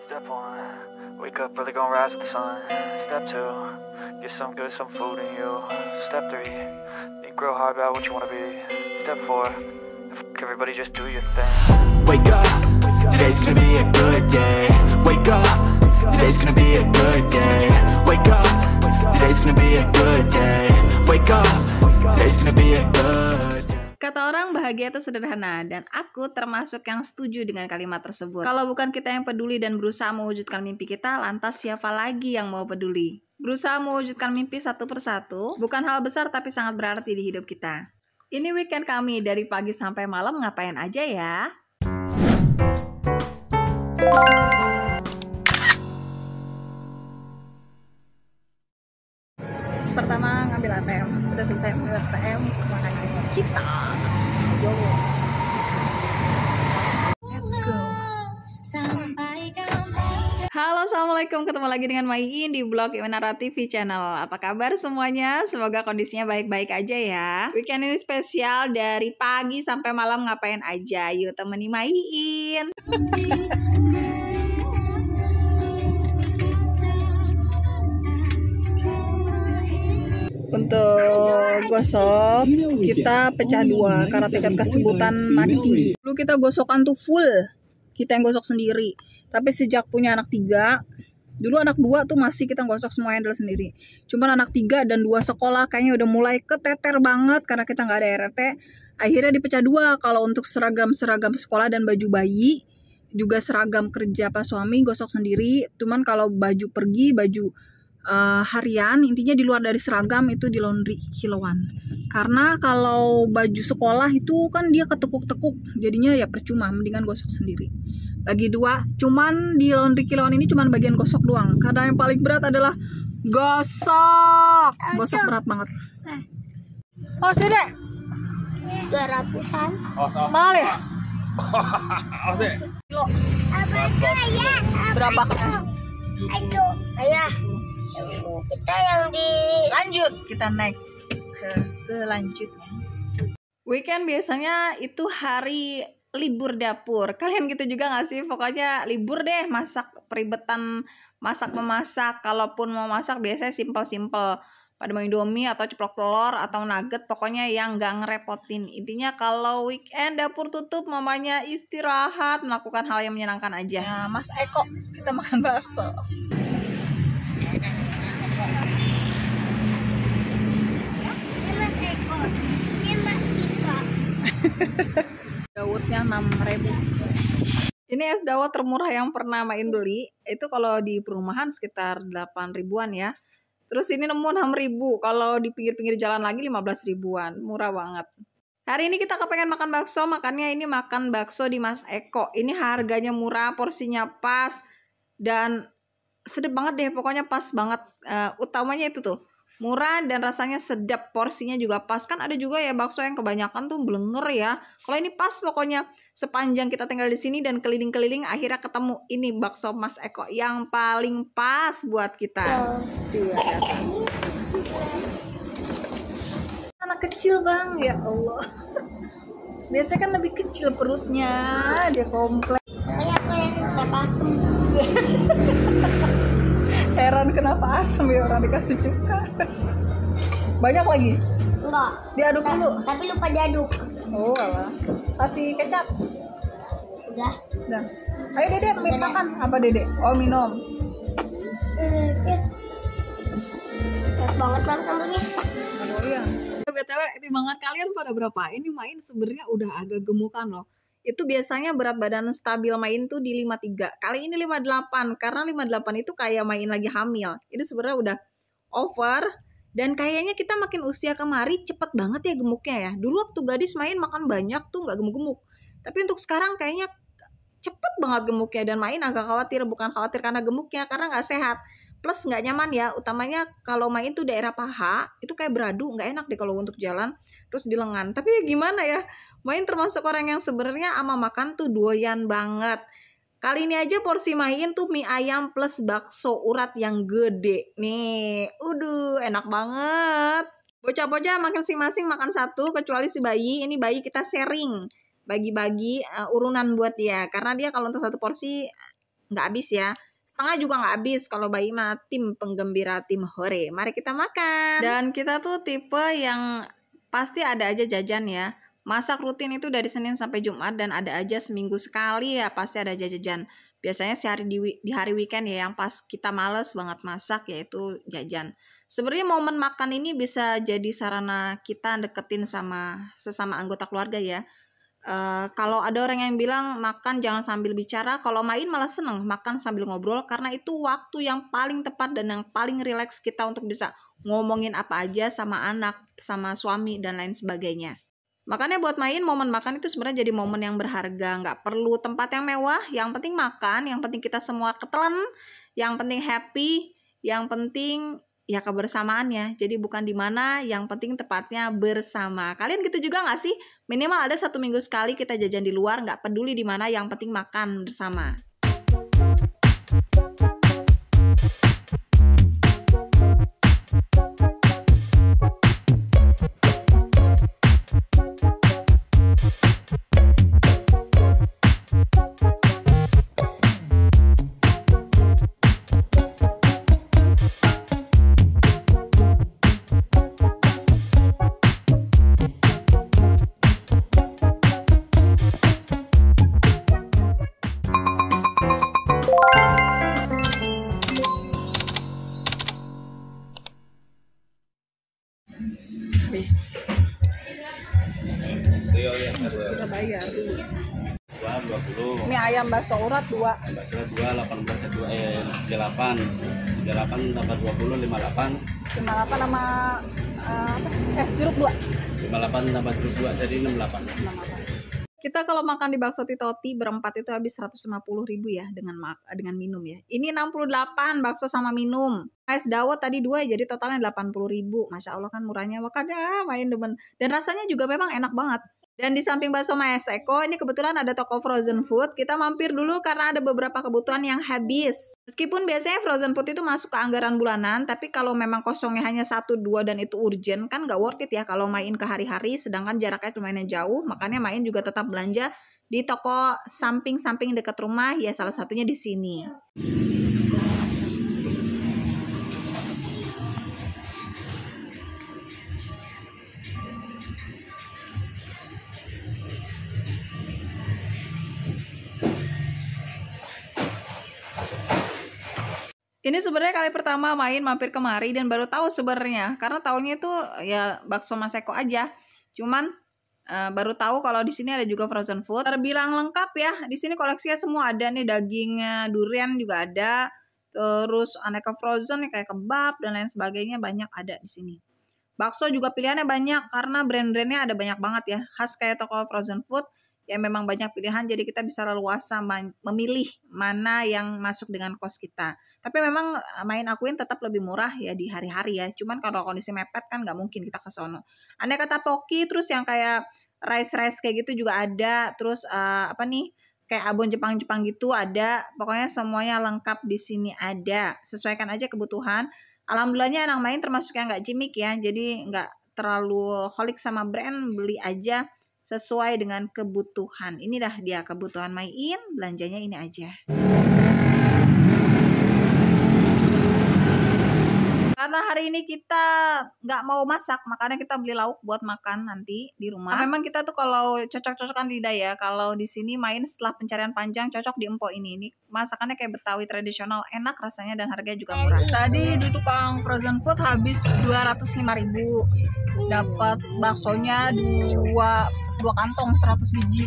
Step one, wake up early, gonna rise with the sun. Step two, get some good, some food in you. Step three, think real hard about what you wanna be. Step four, everybody just do your thing. Wake up, today's gonna be a good day. Wake up, today's gonna be a good day. Wake up, today's gonna be a good day. Wake up, today's gonna be a good day. Kata orang bahagia itu sederhana, dan aku termasuk yang setuju dengan kalimat tersebut. Kalau bukan kita yang peduli dan berusaha mewujudkan mimpi kita, lantas siapa lagi yang mau peduli? Berusaha mewujudkan mimpi satu persatu, bukan hal besar tapi sangat berarti di hidup kita. Ini weekend kami, dari pagi sampai malam ngapain aja ya? Pertama ngambil ATM, udah selesai ngambil ATM, makanya kita yo, let's go. Halo, assalamualaikum, ketemu lagi dengan Maiin di blog Imenara TV channel. Apa kabar semuanya? Semoga kondisinya baik-baik aja ya. Weekend ini spesial, dari pagi sampai malam ngapain aja? Yuk temani Maiin. Untuk gosok kita pecah dua karena tingkat kesebutan makin tinggi. Dulu kita gosokan tuh full, kita yang gosok sendiri. Tapi sejak punya anak 3, dulu anak 2 tuh masih kita gosok semua handle sendiri. Cuman anak 3 dan 2 sekolah kayaknya udah mulai keteter banget karena kita nggak ada RT. Akhirnya dipecah 2. Kalau untuk seragam sekolah dan baju bayi, juga seragam kerja pas suami gosok sendiri. Cuman kalau baju pergi, baju harian, intinya di luar dari seragam itu di laundry kiloan. Karena kalau baju sekolah itu kan dia ketekuk-tekuk, jadinya ya percuma, mendingan gosok sendiri. Bagi 2, cuman di laundry kiloan ini cuman bagian gosok doang. Karena yang paling berat adalah gosok. Gosok berat banget. Oh, Dedek. 200-an. Mahal ya? Kilo. Berapa? Aduh, ayah. Kita yang di... Lanjut, kita next ke selanjutnya. Weekend biasanya itu hari libur dapur. Kalian gitu juga gak sih? Pokoknya libur deh, masak peribetan, masak-memasak. Kalaupun mau masak biasanya simpel-simpel. Pada mau Indomie atau ceplok telur atau nugget, pokoknya yang gak ngerepotin. Intinya kalau weekend dapur tutup, mamanya istirahat, melakukan hal yang menyenangkan aja. Nah, Mas Eko, kita makan bakso. Dawetnya 6.000. Ini es dawet termurah yang pernah Main beli itu kalau di perumahan sekitar 8 ribuan ya. Terus ini nemu 6.000, kalau di pinggir-pinggir jalan lagi 15 ribuan, murah banget. Hari ini kita kepengen makan bakso, makanya ini makan bakso di Mas Eko. Ini harganya murah, porsinya pas, dan sedap banget deh, pokoknya pas banget. Utamanya itu tuh, murah dan rasanya sedap, porsinya juga pas. Kan ada juga ya bakso yang kebanyakan tuh blenger ya. Kalau ini pas pokoknya, sepanjang kita tinggal di sini dan keliling-keliling akhirnya ketemu ini bakso Mas Eko yang paling pas buat kita. Anak kecil bang, ya Allah. Biasanya kan lebih kecil perutnya, dia kompleks. Ayah, aku yang berapa asem. Heran kenapa asam ya, orang dikasih cuka. Banyak lagi? Enggak. Diaduk dulu? Tapi lupa diaduk. Oh alah. Kasih kecap? Udah. Udah. Ayo Dedek, makan. Apa Dedek? Oh, minum. Pas banget bang sambelnya. Oh iya. BTW, timbangan kalian pada berapa? Ini Main sebenarnya udah agak gemukan loh. Itu biasanya berat badan stabil Main tuh di 53. Kali ini 58. Karena 58 itu kayak Main lagi hamil. Itu sebenarnya udah over. Dan kayaknya kita makin usia kemari cepet banget ya gemuknya ya. Dulu waktu gadis Main makan banyak tuh nggak gemuk-gemuk. Tapi untuk sekarang kayaknya cepet banget gemuknya. Dan Main agak khawatir. Bukan khawatir karena gemuknya, karena nggak sehat. Plus nggak nyaman ya. Utamanya kalau Main tuh daerah paha. Itu kayak beradu. Nggak enak deh kalau untuk jalan. Terus di lengan. Tapi ya gimana ya. Main termasuk orang yang sebenarnya ama makan tuh doyan banget. Kali ini aja porsi Main tuh mie ayam plus bakso urat yang gede. Nih, enak banget. Bocah-bocah masing-masing makan satu, kecuali si bayi. Ini bayi kita sharing. Bagi-bagi urunan buat dia. Karena dia kalau untuk satu porsi nggak habis ya. Setengah juga nggak habis. Kalau Bayi mah tim penggembira, tim hore. Mari kita makan. Dan kita tuh tipe yang pasti ada aja jajan ya. Masak rutin itu dari Senin sampai Jumat dan ada aja seminggu sekali ya pasti ada jajan. Biasanya sehari di hari weekend ya yang pas kita males banget masak yaitu jajan. Sebenarnya momen makan ini bisa jadi sarana kita deketin sama sesama anggota keluarga ya. Kalau ada orang yang bilang makan jangan sambil bicara, kalau main malah seneng makan sambil ngobrol karena itu waktu yang paling tepat dan yang paling rileks kita untuk bisa ngomongin apa aja sama anak, sama suami dan lain sebagainya. Makanya buat main momen makan itu sebenarnya jadi momen yang berharga, nggak perlu tempat yang mewah, yang penting makan, yang penting kita semua ketelan, yang penting happy, yang penting ya kebersamaannya. Jadi bukan di mana, yang penting tepatnya bersama. Kalian gitu juga nggak sih? Minimal ada 1 minggu sekali kita jajan di luar, nggak peduli di mana, yang penting makan bersama. Kita bayar dulu. 20. Ini ayam bakso urat 2. Bakso 2 18 38 tambah 20 58 58 sama es jeruk 2. 58 tambah jeruk 2 jadi 68. Kita kalau makan di bakso Titoti berempat itu habis 150.000 ya dengan minum ya. Ini 68 bakso sama minum. Es dawet tadi 2 jadi totalnya 80.000. Masya Allah kan murahnya, makanya main demen. Dan rasanya juga memang enak banget. Dan di samping bakso Mas Eko, ini kebetulan ada toko frozen food. Kita mampir dulu karena ada beberapa kebutuhan yang habis. Meskipun biasanya frozen food itu masuk ke anggaran bulanan, tapi kalau memang kosongnya hanya 1-2 dan itu urgent, kan nggak worth it ya kalau main ke hari-hari, sedangkan jaraknya lumayan jauh. Makanya main juga tetap belanja di toko samping-samping dekat rumah, ya salah satunya di sini. Ini sebenarnya kali pertama main mampir kemari dan baru tahu sebenarnya karena taunya itu ya bakso Mas Eko aja. Cuman baru tahu kalau di sini ada juga frozen food. Terbilang lengkap ya. Di sini koleksinya semua ada nih, dagingnya, durian juga ada. Terus aneka frozen kayak kebab dan lain sebagainya banyak ada di sini. Bakso juga pilihannya banyak karena brand-brandnya ada banyak banget ya. Khas kayak toko frozen food ya memang banyak pilihan, jadi kita bisa leluasa memilih mana yang masuk dengan kos kita. Tapi memang main akuin tetap lebih murah ya di hari-hari ya. Cuman kalau kondisi mepet kan nggak mungkin kita ke sono. Aneka tapoki, terus yang kayak rice kayak gitu juga ada. Terus kayak abon Jepang gitu ada. Pokoknya semuanya lengkap di sini ada. Sesuaikan aja kebutuhan. Alhamdulillahnya anak main termasuk yang nggak cimik ya. Jadi nggak terlalu holik sama brand, beli aja sesuai dengan kebutuhan. Ini dah dia kebutuhan main, belanjanya ini aja. Karena hari ini kita nggak mau masak, makanya kita beli lauk buat makan nanti di rumah. Nah, memang kita tuh kalau cocok-cocokan lidah ya. Kalau di sini main setelah pencarian panjang cocok di Empok ini. Ini masakannya kayak Betawi tradisional, enak rasanya dan harganya juga murah. Tadi di tukang frozen food habis 205.000. Dapat baksonya 2 kantong 100 biji.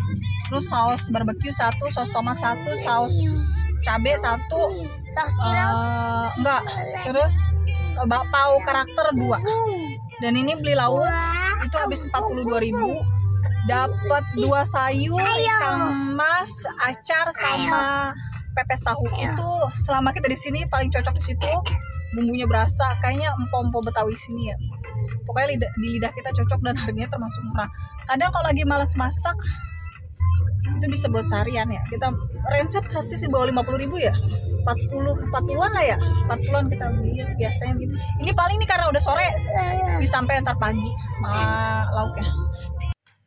Terus saus barbeque 1, saus tomat 1, saus cabe 1. Enggak. Terus bakpao karakter 2. Dan ini beli lauk itu habis 42.000. Dapat 2 sayur, ikan mas, acar sama pepes tahu. Itu selama kita di sini paling cocok di situ. Bumbunya berasa, kayaknya empok-empok Betawi sini ya. Pokoknya di lidah kita cocok dan harganya termasuk murah. Kadang kalau lagi malas masak itu bisa buat seharian ya. Kita range pasti sih bawah 50.000 ya. 40-an lah ya. 40-an kita beli biasanya gitu. Ini paling nih karena udah sore bisa sampai ntar pagi lauknya.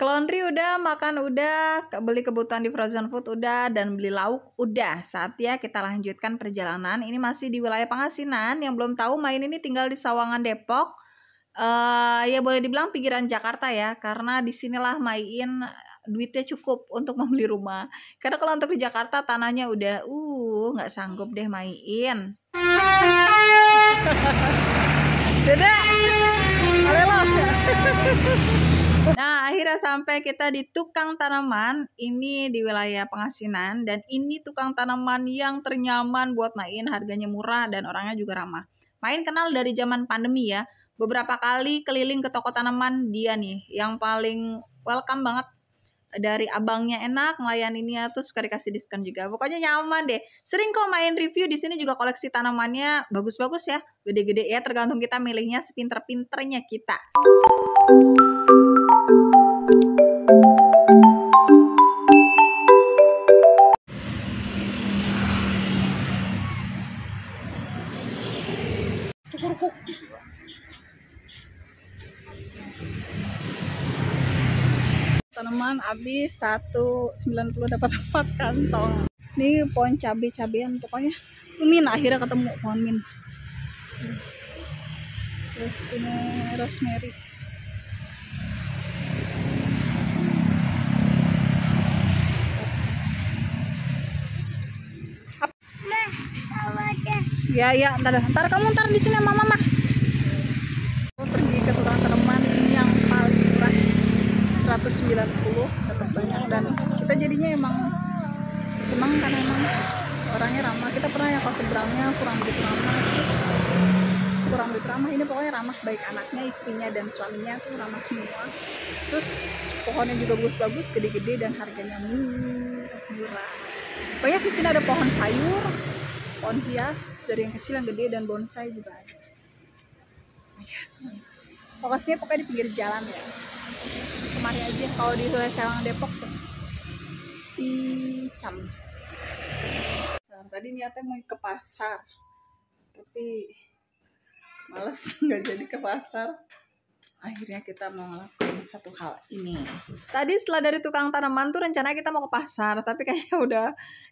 Ke laundry udah, makan udah, beli kebutuhan di frozen food udah, dan beli lauk udah. Saatnya kita lanjutkan perjalanan. Ini masih di wilayah Pangasinan. Yang belum tahu, Main ini tinggal di Sawangan, Depok. Ya boleh dibilang pinggiran Jakarta ya, karena disinilah Main duitnya cukup untuk membeli rumah. Karena kalau untuk di Jakarta tanahnya udah nggak sanggup deh Main. Dadah. Halo. Nah, akhirnya sampai kita di tukang tanaman. Ini di wilayah Pangasinan, dan ini tukang tanaman yang ternyaman buat Main, harganya murah dan orangnya juga ramah. Main kenal dari zaman pandemi ya. Beberapa kali keliling ke toko tanaman, dia nih yang paling welcome banget. Dari abangnya enak, ngelayaninnya tuh suka dikasih diskon juga. Pokoknya nyaman deh. Sering kok Main review di sini juga, koleksi tanamannya bagus-bagus ya. Gede-gede ya, tergantung kita milihnya sepinter-pinternya kita. Tanaman habis 190 dapat 4 kantong. Ini pohon cabai-cabean, pokoknya min, akhirnya ketemu pohon min. Terus ini rosemary. Ya, ntar kamu di sini sama mama. Pergi ke tukang tanaman ini yang paling murah, 190 dapat banyak, dan kita jadinya emang senang karena emang orangnya ramah. Kita pernah yang pas seberangnya kurang begitu ramah, ini pokoknya ramah, baik anaknya, istrinya, dan suaminya tuh ramah semua. Terus pohonnya juga bagus-bagus, gede-gede, dan harganya murah. Banyak di sini ada pohon sayur, pohon hias, dari yang kecil yang gede, dan bonsai juga ada. Lokasinya pokoknya di pinggir jalan ya. Kemari aja kalau di wilayah Sawangan, Depok tuh di Cam. Tadi niatnya mau ke pasar, tapi males nggak jadi ke pasar. Akhirnya kita mau ngelakuin satu hal ini. Tadi setelah dari tukang tanaman tuh rencananya kita mau ke pasar, tapi kayaknya udah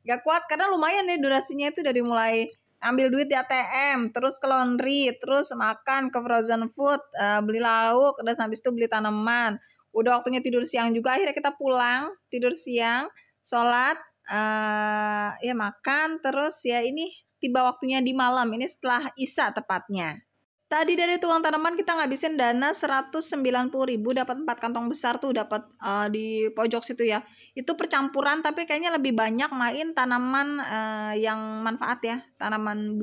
gak kuat karena lumayan nih durasinya itu dari mulai ambil duit di ATM, terus ke laundry, terus makan, ke frozen food, beli lauk, dan habis itu beli tanaman. Udah waktunya tidur siang juga, akhirnya kita pulang, tidur siang, sholat, ya makan, terus ya ini tiba waktunya di malam, ini setelah Isya tepatnya. Tadi dari tukang tanaman kita ngabisin dana 190.000, dapat 4 kantong besar tuh, dapat di pojok situ ya. Itu percampuran, tapi kayaknya lebih banyak Main tanaman yang manfaat ya, tanaman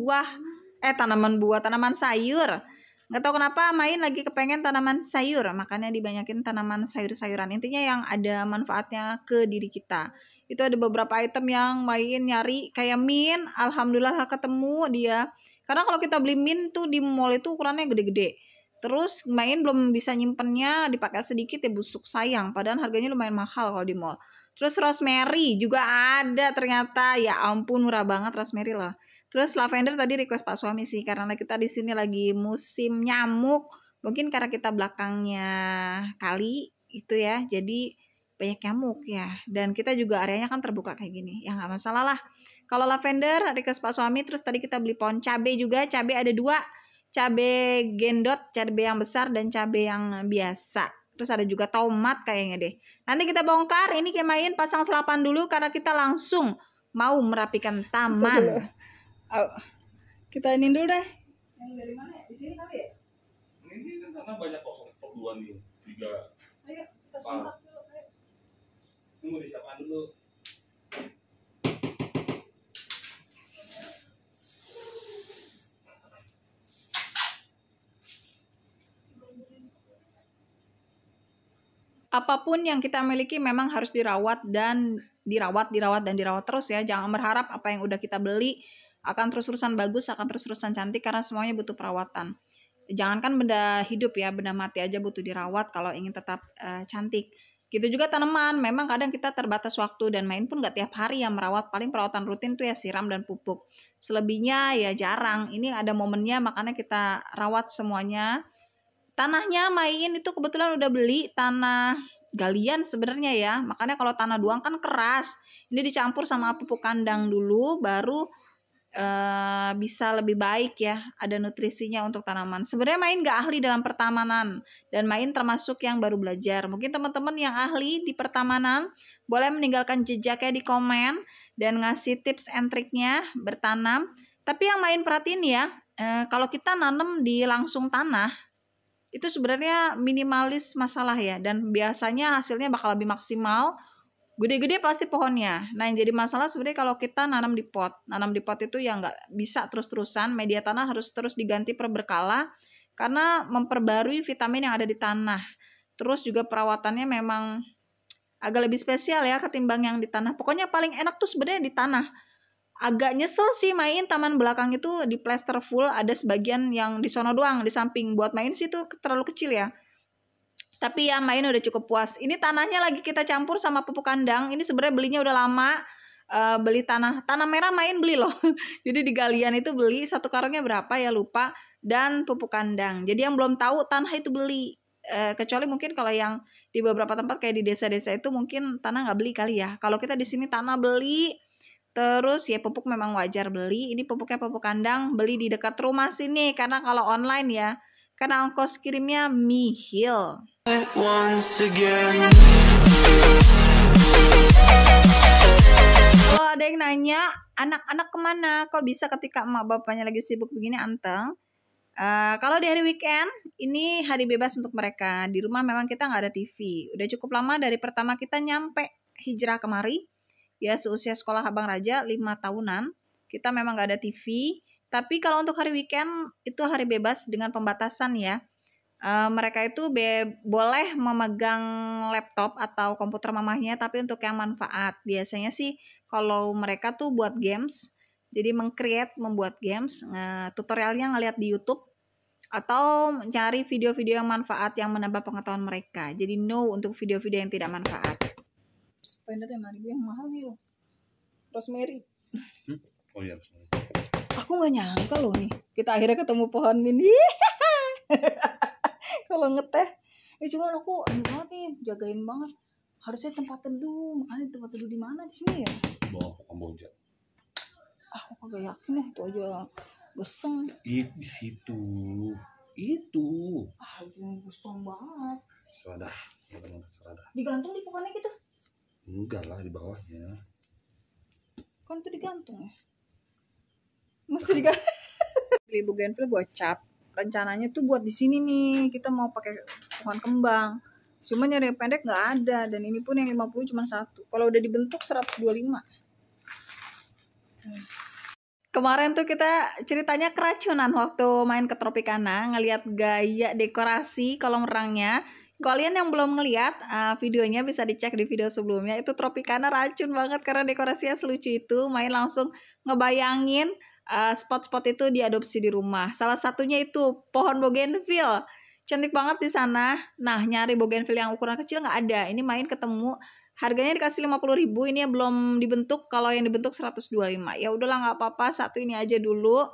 sayur. Nggak tahu kenapa Main lagi kepengen tanaman sayur, makanya dibanyakin tanaman sayur-sayuran. Intinya yang ada manfaatnya ke diri kita. Itu ada beberapa item yang Main nyari, kayak mint, alhamdulillah ketemu dia. Karena kalau kita beli mint tuh di mall itu ukurannya gede-gede. Terus Main belum bisa nyimpennya, dipakai sedikit ya busuk, sayang. Padahal harganya lumayan mahal kalau di mall. Terus rosemary juga ada ternyata, ya ampun murah banget rosemary loh. Terus lavender tadi request Pak suami sih, karena kita di sini lagi musim nyamuk. Mungkin karena kita belakangnya kali itu ya, jadi banyak nyamuk ya. Dan kita juga areanya kan terbuka kayak gini, ya nggak masalah lah. Kalau lavender request Pak suami. Terus tadi kita beli pohon cabai juga. Cabai ada 2, cabai gendot, cabai yang besar, dan cabai yang biasa. Terus ada juga tomat kayaknya deh. Nanti kita bongkar. Ini kayak Main pasang selapan dulu karena kita langsung mau merapikan taman. Kita ini dulu deh. Yang dari mana ya? Di sini kali ya? Ini kan karena banyak kosong perluan nih, 3. Ayo kita sumbat dulu. Ayo. Tunggu disiapkan dulu. Apapun yang kita miliki memang harus dirawat dan dirawat terus ya. Jangan berharap apa yang udah kita beli akan terus-terusan bagus, akan terus-terusan cantik, karena semuanya butuh perawatan. Jangankan benda hidup ya, benda mati aja butuh dirawat kalau ingin tetap cantik. Gitu juga tanaman, memang kadang kita terbatas waktu, dan Main pun gak tiap hari yang merawat. Paling perawatan rutin tuh ya siram dan pupuk. Selebihnya ya jarang. Ini ada momennya, makanya kita rawat semuanya. Tanahnya Main itu kebetulan udah beli tanah galian sebenarnya ya. Makanya kalau tanah doang kan keras. Ini dicampur sama pupuk kandang dulu, baru bisa lebih baik ya, ada nutrisinya untuk tanaman. Sebenarnya Main gak ahli dalam pertamanan, dan Main termasuk yang baru belajar. Mungkin teman-teman yang ahli di pertamanan boleh meninggalkan jejaknya di komen dan ngasih tips and triknya bertanam. Tapi yang Main perhatiin ya, kalau kita nanam di langsung tanah itu sebenarnya minimalis masalah ya, dan biasanya hasilnya bakal lebih maksimal. Gede-gede pasti pohonnya. Nah, yang jadi masalah sebenarnya kalau kita nanam di pot. Nanam di pot itu ya nggak bisa terus-terusan. Media tanah harus terus diganti per berkala karena memperbarui vitamin yang ada di tanah. Terus juga perawatannya memang agak lebih spesial ya ketimbang yang di tanah. Pokoknya paling enak tuh sebenarnya di tanah. Agak nyesel sih Main taman belakang itu di plester full, ada sebagian yang di sono doang, di samping. Buat Main sih itu terlalu kecil ya. Tapi ya Main udah cukup puas. Ini tanahnya lagi kita campur sama pupuk kandang. Ini sebenarnya belinya udah lama. Beli tanah merah Main beli loh. Jadi di galian itu beli, satu karungnya berapa ya lupa. Dan pupuk kandang. Jadi yang belum tahu tanah itu beli. Kecuali mungkin kalau yang di beberapa tempat kayak di desa-desa itu mungkin tanah nggak beli kali ya. Kalau kita di sini tanah beli. Terus ya pupuk memang wajar beli. Ini pupuknya pupuk kandang. Beli di dekat rumah sini. Karena kalau online ya, karena ongkos kirimnya nihil. Once again. Kalau ada yang nanya, anak-anak kemana? Kok bisa ketika emak bapaknya lagi sibuk begini anteng? Kalau di hari weekend, ini hari bebas untuk mereka. Di rumah memang kita nggak ada TV. Udah cukup lama dari pertama kita nyampe hijrah kemari. Ya seusia sekolah Abang Raja 5 tahunan. Kita memang nggak ada TV. Tapi kalau untuk hari weekend, itu hari bebas dengan pembatasan ya. Mereka itu boleh memegang laptop atau komputer mamahnya, tapi untuk yang manfaat. Biasanya sih kalau mereka tuh buat games, jadi membuat games, tutorialnya ngeliat di YouTube, atau mencari video-video yang manfaat yang menambah pengetahuan mereka. Jadi no untuk video-video yang tidak manfaat. Pendek ya, yang mahal nih loh. Rosemary. Oh iya. Aku nggak nyangka loh nih, kita akhirnya ketemu pohon mini. Kalau ngeteh, cuman aku ini banget nih, jagain banget. Harusnya tempat teduh, makanya tempat teduh di mana di sini ya? Bawah Kamboja. Aku kagak yakin ya, itu aja geseng. Di situ. Itu. Itu geseng banget. Seradah. Seradah. Digantung di pohonnya gitu? Enggak lah, di bawahnya. Kan itu digantung ya? Mesti digantung. Beli bougainville buat cap. Rencananya tuh buat di sini nih, kita mau pakai pohon kembang. Cuma nyari yang pendek nggak ada, dan ini pun yang 50 cuma satu. Kalau udah dibentuk 125. Kemarin tuh kita ceritanya keracunan waktu main ke Tropicana, ngelihat gaya dekorasi kolam renangnya. Kalian yang belum ngeliat videonya bisa dicek di video sebelumnya. Itu Tropicana racun banget karena dekorasinya selucu itu. Main langsung ngebayangin spot-spot itu diadopsi di rumah. Salah satunya itu pohon bougainville. Cantik banget di sana. Nah, nyari bougainville yang ukuran kecil nggak ada. Ini Main ketemu. Harganya dikasih 50.000. Ini yang belum dibentuk. Kalau yang dibentuk 125. Ya udahlah nggak apa-apa. Satu ini aja dulu.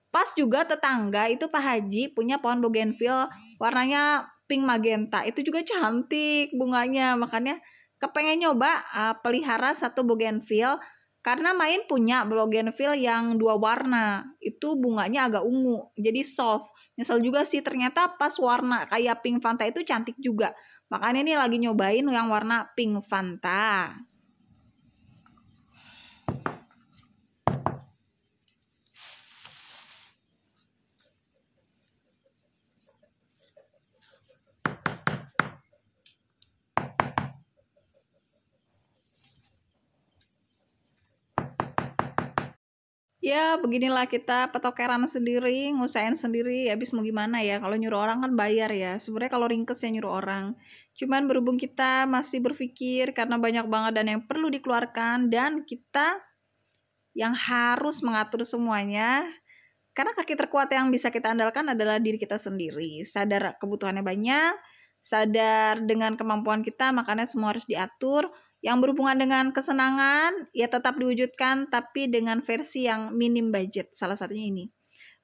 Pas juga tetangga itu Pak Haji punya pohon bougainville warnanya pink magenta. Itu juga cantik bunganya. Makanya kepengen nyoba pelihara satu bougainville. Karena Main punya bougainville yang 2 warna. Itu bunganya agak ungu. Jadi soft. Nyesel juga sih ternyata pas warna kayak pink Fanta itu cantik juga. Makanya ini lagi nyobain yang warna pink Fanta. Ya beginilah kita petokeran sendiri, ngusahain sendiri, habis mau gimana ya, kalau nyuruh orang kan bayar ya. Sebenarnya kalau ringkes ya nyuruh orang. Cuman berhubung kita masih berpikir karena banyak banget dan yang perlu dikeluarkan, dan kita yang harus mengatur semuanya. Karena kaki terkuat yang bisa kita andalkan adalah diri kita sendiri. Sadar kebutuhannya banyak, sadar dengan kemampuan kita, makanya semua harus diatur. Yang berhubungan dengan kesenangan ya tetap diwujudkan, tapi dengan versi yang minim budget. Salah satunya ini,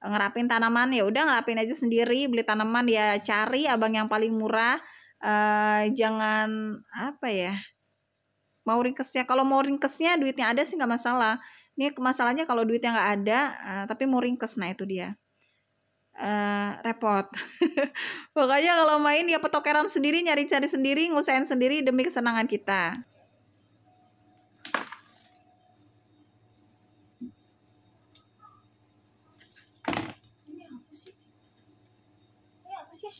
ngerapin tanaman ya udah ngerapin aja sendiri. Beli tanaman ya cari abang yang paling murah, Jangan apa ya, mau ringkesnya, kalau mau ringkesnya duitnya ada sih nggak masalah. Ini masalahnya kalau duitnya nggak ada tapi mau ringkes, nah itu dia repot. Pokoknya kalau main ya petokeran sendiri, nyari-cari sendiri, ngusahain sendiri demi kesenangan kita. Ini apa sih? Ini apa sih?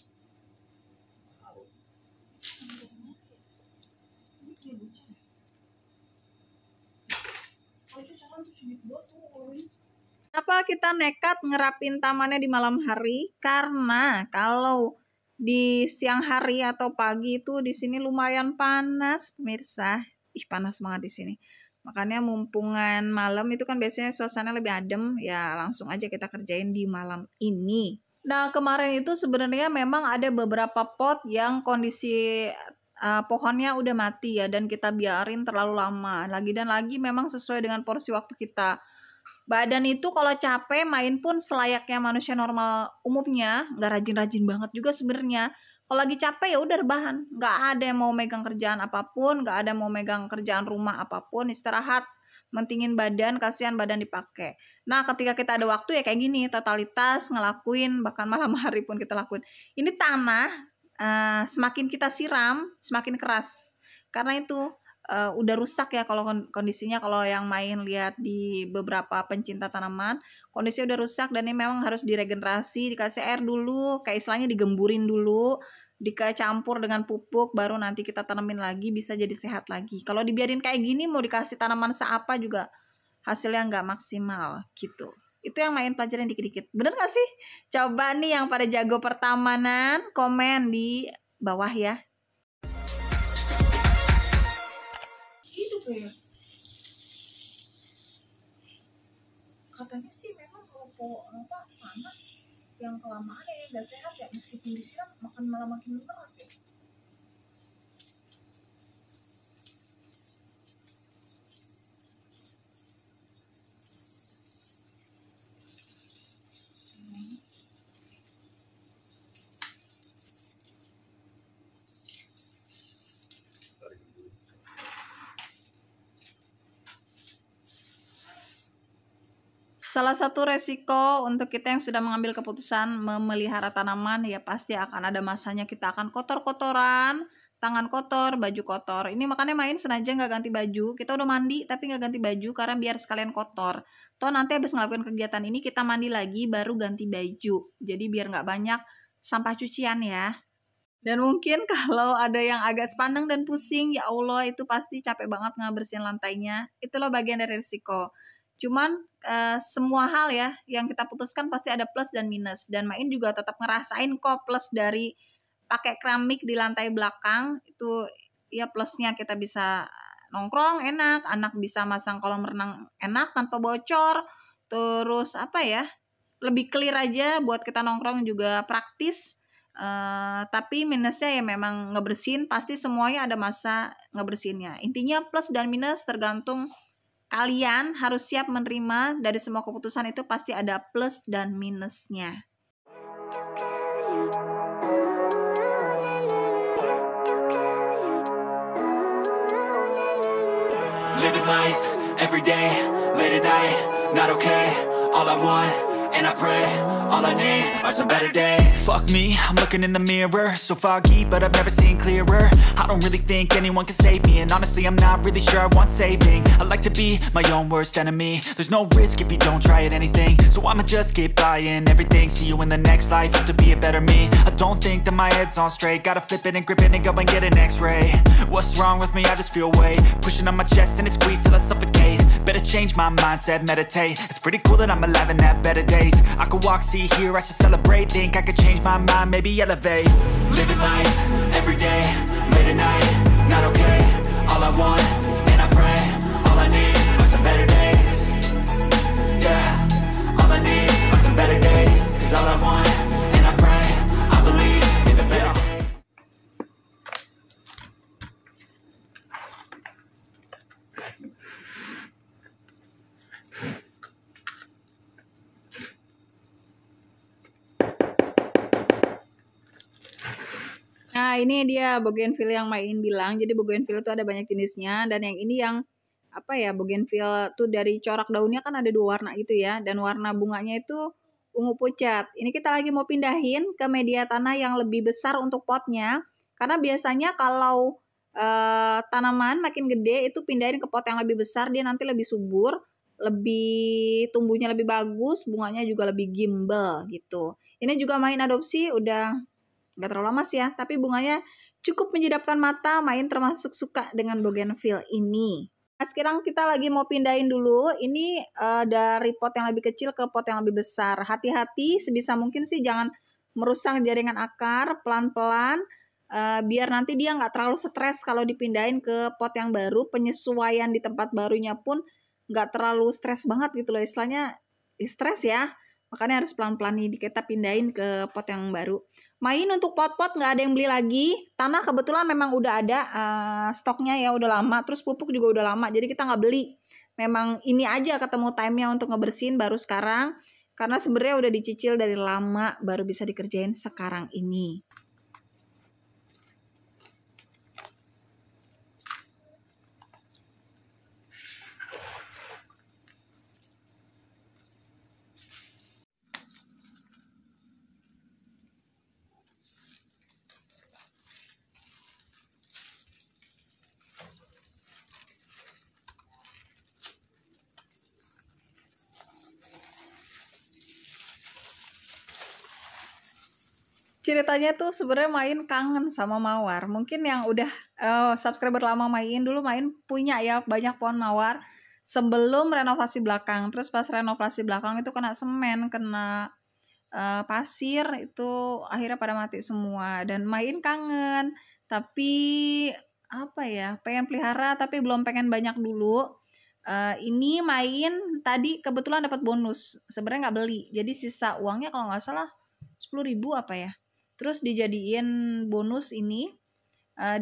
Kenapa kita nekat ngerapin tamannya di malam hari? Karena kalau di siang hari atau pagi itu di sini lumayan panas, pemirsa. Ih, panas banget di sini. Makanya mumpungan malam itu kan biasanya suasana lebih adem, ya langsung aja kita kerjain di malam ini. Nah, kemarin itu sebenarnya memang ada beberapa pot yang kondisi pohonnya udah mati ya, dan kita biarin terlalu lama. Lagi dan lagi memang sesuai dengan porsi waktu kita. Badan itu kalau capek main pun selayaknya manusia normal umumnya, nggak rajin-rajin banget juga sebenarnya. Kalau lagi capek ya udah rebahan, nggak ada yang mau megang kerjaan apapun, nggak ada yang mau megang kerjaan rumah apapun, istirahat, mentingin badan, kasihan badan dipakai. Nah, ketika kita ada waktu ya kayak gini, totalitas ngelakuin, bahkan malam hari pun kita lakuin. Ini tanah, semakin kita siram, semakin keras. Karena itu udah rusak ya kalau kondisinya, kalau yang main lihat di beberapa pencinta tanaman, kondisinya udah rusak dan ini memang harus diregenerasi, dikasih air dulu, kayak istilahnya digemburin dulu, dicampur dengan pupuk, baru nanti kita tanemin lagi, bisa jadi sehat lagi. Kalau dibiarin kayak gini, mau dikasih tanaman seapa juga hasilnya nggak maksimal gitu. Itu yang main pelajaran dikit-dikit. Bener gak sih? Coba nih yang pada jago pertamanan, komen di bawah ya. Ya. Katanya sih memang kalau tanah yang kelamaan ya nggak sehat ya, meskipun disiram makin malah makin keras ya. Salah satu resiko untuk kita yang sudah mengambil keputusan memelihara tanaman, ya pasti akan ada masanya kita akan kotor-kotoran, tangan kotor, baju kotor. Ini makanya main sengaja nggak ganti baju. Kita udah mandi tapi nggak ganti baju karena biar sekalian kotor. Toh nanti habis ngelakuin kegiatan ini kita mandi lagi baru ganti baju. Jadi biar nggak banyak sampah cucian ya. Dan mungkin kalau ada yang agak sepandang dan pusing, ya Allah itu pasti capek banget ngebersihin lantainya. Itulah bagian dari risiko. Cuman semua hal ya yang kita putuskan pasti ada plus dan minus, dan main juga tetap ngerasain kok plus dari pakai keramik di lantai belakang itu ya. Plusnya kita bisa nongkrong enak, anak bisa masang kolam renang enak tanpa bocor, terus apa ya, lebih clear aja buat kita nongkrong juga praktis. Tapi minusnya ya memang ngebersihin, pasti semuanya ada masa ngebersihinnya. Intinya plus dan minus tergantung kalian, harus siap menerima dari semua keputusan itu pasti ada plus dan minusnya. Living life, every day, late at night, not okay. All I want, and I pray, all I need are some better days. Fuck me, I'm looking in the mirror, so foggy, but I've never seen clearer. I don't really think anyone can save me, and honestly I'm not really sure I want saving. I like to be my own worst enemy. There's no risk if you don't try at anything, so I'ma just keep buying everything. See you in the next life, have to be a better me. I don't think that my head's on straight, gotta flip it and grip it and go and get an x-ray. What's wrong with me? I just feel weight pushing on my chest and it squeezes till I suffocate. Better change my mindset, meditate. It's pretty cool that I'm alive and have better days. I could walk, see, hear, I should celebrate. Think I could change my mind, maybe elevate. Living life, every day, late at night, not okay. All I want, and I pray, all I need are some better days. Yeah, all I need are some better days. Cause all I want, and I pray, I believe in the better days. Nah Nah, ini dia bougainville yang Main bilang. Jadi bougainville itu ada banyak jenisnya, dan yang ini yang apa ya, bougainville tuh dari corak daunnya kan ada 2 warna gitu ya, dan warna bunganya itu ungu pucat. Ini kita lagi mau pindahin ke media tanah yang lebih besar untuk potnya, karena biasanya kalau tanaman makin gede itu pindahin ke pot yang lebih besar, dia nanti lebih subur, lebih tumbuhnya lebih bagus, bunganya juga lebih gimbal gitu. Ini juga Main adopsi, udah nggak terlalu lama sih ya, tapi bunganya cukup menyedapkan mata. Main termasuk suka dengan bougainville ini. Nah, sekarang kita lagi mau pindahin dulu ini dari pot yang lebih kecil ke pot yang lebih besar. Hati-hati, sebisa mungkin sih jangan merusak jaringan akar, pelan-pelan, biar nanti dia nggak terlalu stres kalau dipindahin ke pot yang baru. Penyesuaian di tempat barunya pun nggak terlalu stres banget gitu loh, istilahnya stres ya. Makanya harus pelan-pelan nih kita pindahin ke pot yang baru. Main untuk pot-pot nggak ada yang beli lagi. Tanah kebetulan memang udah ada stoknya ya, udah lama. Terus pupuk juga udah lama, jadi kita nggak beli. Memang ini aja ketemu time-nya untuk ngebersihin baru sekarang. Karena sebenarnya udah dicicil dari lama, baru bisa dikerjain sekarang ini. Ceritanya tuh sebenarnya Main kangen sama mawar. Mungkin yang udah subscriber lama Main, dulu Main punya ya banyak pohon mawar sebelum renovasi belakang. Terus pas renovasi belakang itu kena semen, kena pasir, itu akhirnya pada mati semua. Dan Main kangen, tapi apa ya, pengen pelihara tapi belum pengen banyak dulu. Ini Main tadi kebetulan dapat bonus, sebenarnya nggak beli, jadi sisa uangnya kalau nggak salah 10.000 apa ya. Terus dijadiin bonus ini,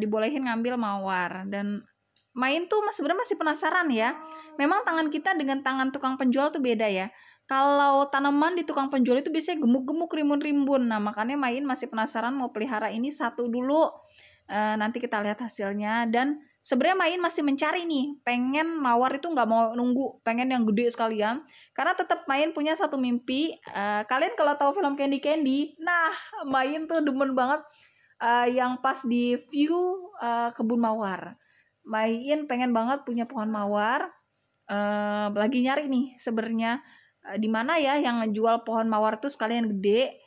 dibolehin ngambil mawar. Dan Main tuh sebenarnya masih penasaran ya. Memang tangan kita dengan tangan tukang penjual tuh beda ya. Kalau tanaman di tukang penjual itu biasanya gemuk-gemuk, rimbun-rimbun. Nah, makanya Main masih penasaran mau pelihara ini satu dulu. Nanti kita lihat hasilnya. Dan sebenarnya Main masih mencari nih, pengen mawar itu nggak mau nunggu, pengen yang gede sekalian. Karena tetap Main punya satu mimpi. Kalian kalau tahu film Candy Candy, nah Main tuh demen banget yang pas di view kebun mawar. Main pengen banget punya pohon mawar. Lagi nyari nih sebenarnya di mana ya yang ngejual pohon mawar tuh sekalian gede.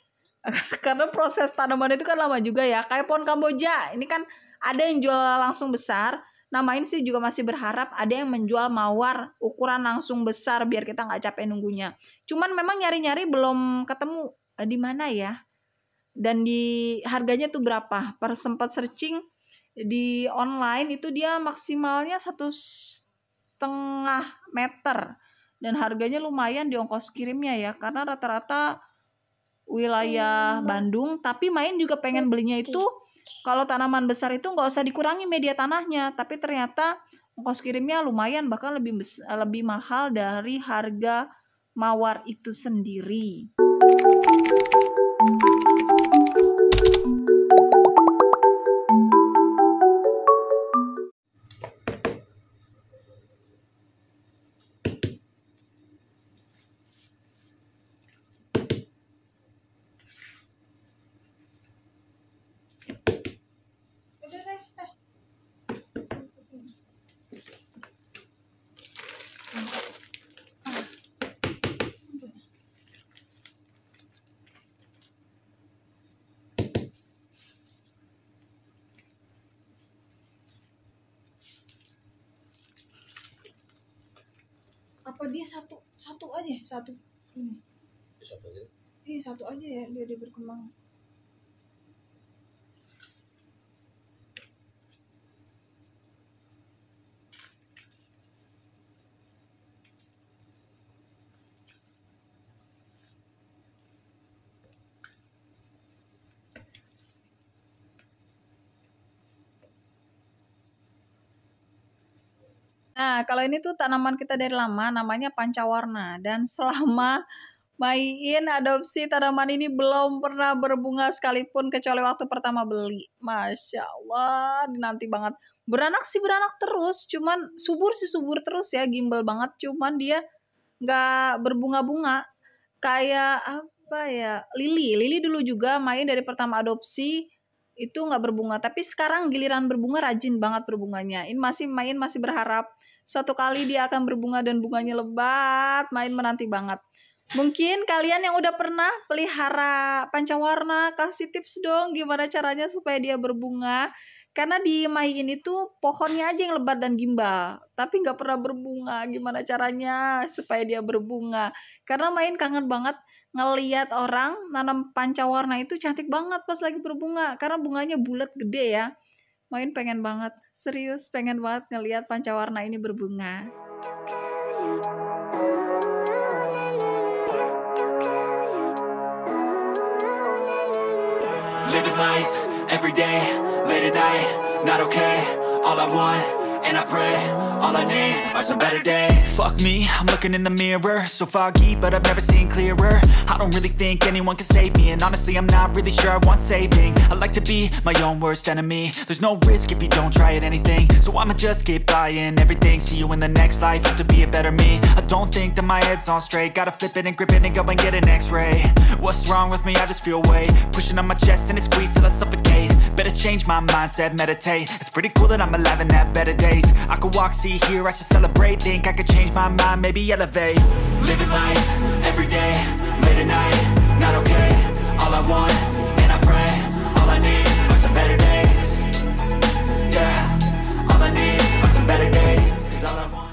Karena proses tanaman itu kan lama juga ya. Kayak pohon Kamboja, ini kan ada yang jual langsung besar. Nah, Main sih juga masih berharap ada yang menjual mawar ukuran langsung besar biar kita nggak capek nunggunya. Cuman memang nyari-nyari belum ketemu di mana ya. Dan di harganya tuh berapa? Sempat searching di online itu dia maksimalnya 1,5 meter. Dan harganya lumayan di ongkos kirimnya ya. Karena rata-rata wilayah Bandung. Tapi Main juga pengen belinya itu kalau tanaman besar itu nggak usah dikurangi media tanahnya, tapi ternyata ongkos kirimnya lumayan, bahkan lebih mahal dari harga mawar itu sendiri. Apa dia satu aja satu ini? Satu aja. Iya, satu aja ya dia berkembang. Nah, kalau ini tuh tanaman kita dari lama, namanya pancawarna. Dan selama Main adopsi tanaman ini belum pernah berbunga sekalipun kecuali waktu pertama beli. Masya Allah, dinanti banget. Beranak sih beranak terus, cuman subur terus ya, gimbal banget. Cuman dia nggak berbunga-bunga. Kayak apa ya, lili dulu juga main dari pertama adopsi itu nggak berbunga. Tapi sekarang giliran berbunga rajin banget berbunganya. Ini masih berharap suatu kali dia akan berbunga dan bunganya lebat. Main menanti banget. Mungkin kalian yang udah pernah pelihara pancawarna, kasih tips dong gimana caranya supaya dia berbunga. Karena di Mai ini tuh pohonnya aja yang lebat dan gimbal, tapi nggak pernah berbunga. Gimana caranya supaya dia berbunga? Karena Main kangen banget ngeliat orang nanam pancawarna itu cantik banget pas lagi berbunga. Karena bunganya bulat gede ya. Main pengen banget, serius pengen banget ngeliat pancawarna ini berbunga. Living life, every day, late at night, not okay. All I want, and I pray, all I need are some better days. Fuck me, I'm looking in the mirror, so foggy, but I've never seen clearer. I don't really think anyone can save me, and honestly I'm not really sure I want saving. I like to be my own worst enemy. There's no risk if you don't try at anything, so I'ma just keep buying everything. See you in the next life, have to be a better me. I don't think that my head's on straight, gotta flip it and grip it and go and get an x-ray. What's wrong with me? I just feel weight pushing on my chest and it squeezes till I suffocate. Better change my mindset, meditate. It's pretty cool that I'm alive and have better days. I could walk, see, hear, I should celebrate. Think I could change my mind, maybe elevate. Living life, every day, late at night, not okay. All I want, and I pray, all I need are some better days. Yeah, all I need are some better days. 'Cause all I want.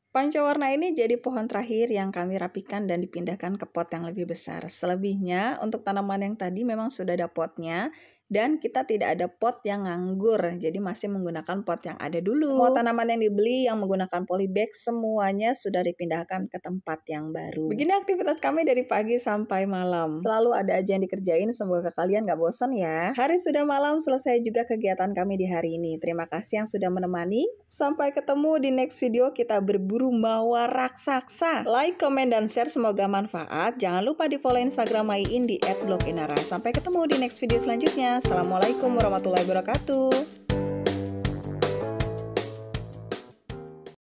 Pancawarna ini jadi pohon terakhir yang kami rapikan dan dipindahkan ke pot yang lebih besar. Selebihnya untuk tanaman yang tadi memang sudah ada potnya dan kita tidak ada pot yang nganggur. Jadi masih menggunakan pot yang ada dulu. Semua tanaman yang dibeli yang menggunakan polybag semuanya sudah dipindahkan ke tempat yang baru. Begini aktivitas kami dari pagi sampai malam. Selalu ada aja yang dikerjain, semoga kalian gak bosan ya. Hari sudah malam, selesai juga kegiatan kami di hari ini. Terima kasih yang sudah menemani. Sampai ketemu di next video, kita berburu mawar raksasa. Like, komen, dan share, semoga manfaat. Jangan lupa di follow Instagram Maiin di @bloginara. Sampai ketemu di next video selanjutnya. Assalamualaikum warahmatullahi wabarakatuh.